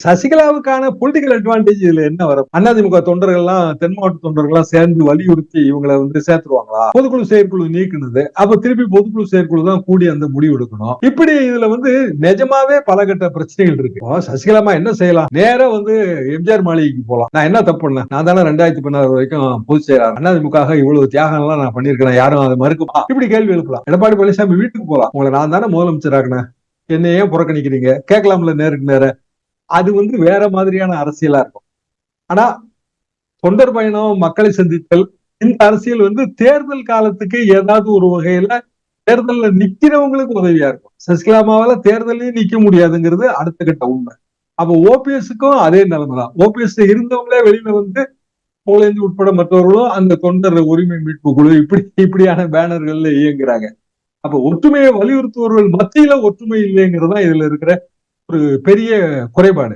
சசிகலாவுக்கான political advantage இதுல என்ன வரும்? அதிமுக தொண்டர்கள்லாம், தென் மாவட்ட தொண்டர்கள்லாம் சேர்ந்து வலியுறுத்தி இவங்களை சேர்த்துருவாங்களா? பொதுக்குழு செயற்குழு நீக்குனது, அப்ப திருப்பி பொதுக்குழு செயற்குழு தான் கூடி அந்த முடிவு எடுக்கணும். இப்படி இதுல நிஜமாவே பல கட்ட பிரச்சனைகள் இருக்கு. சசிகலாமா என்ன செய்யலாம்? நேரா எம்ஜிஆர் மாளிகைக்கு போலாம். நான் என்ன தப்பு பண்ணேன்? நான் தானே 2016 வரைக்கும் பொதுச் செயலாளர். அதிமுக இவ்வளவு தியாகம் எல்லாம் நான் பண்ணிருக்கேன், யாரும் அதை மறுக்குமா? இப்படி கேள்வி எழுப்பலாம். எடப்பாடி பழனிசாமி வீட்டுக்கு போலாம். உங்களை நான் தானே முதலமைச்சர் ஆகினேன், என்ன ஏன் புறக்கணிக்கிறீங்க? கேட்கலாம்ல நேருக்கு நேர. அது வேற மாதிரியான அரசியலா இருக்கும். ஆனா தொண்டர் பயணம், மக்களை சந்தித்தல், இந்த அரசியல் தேர்தல் காலத்துக்கு ஏதாவது ஒரு வகையில தேர்தல்ல நிக்கிறவங்களுக்கு உதவியா இருக்கும். சசிகலாமாவால தேர்தலையும் நிக்க முடியாதுங்கிறது அடுத்த கட்ட உண்மை. அப்ப ஓபிஎஸ்க்கும் அதே நிலைமைதான். ஓபிஎஸ் இருந்தவங்களே வெளியில போலேந்து உட்பட மற்றவர்களும் அந்த தொண்டர் உரிமை மீட்பு குழு இப்படியான பேனர்கள்ல இயங்குறாங்க. அப்ப ஒற்றுமையை வலியுறுத்துவர்கள் மத்தியில ஒற்றுமை இல்லைங்கிறதா இதுல இருக்கிற ஒரு பெரிய குறைபாடு.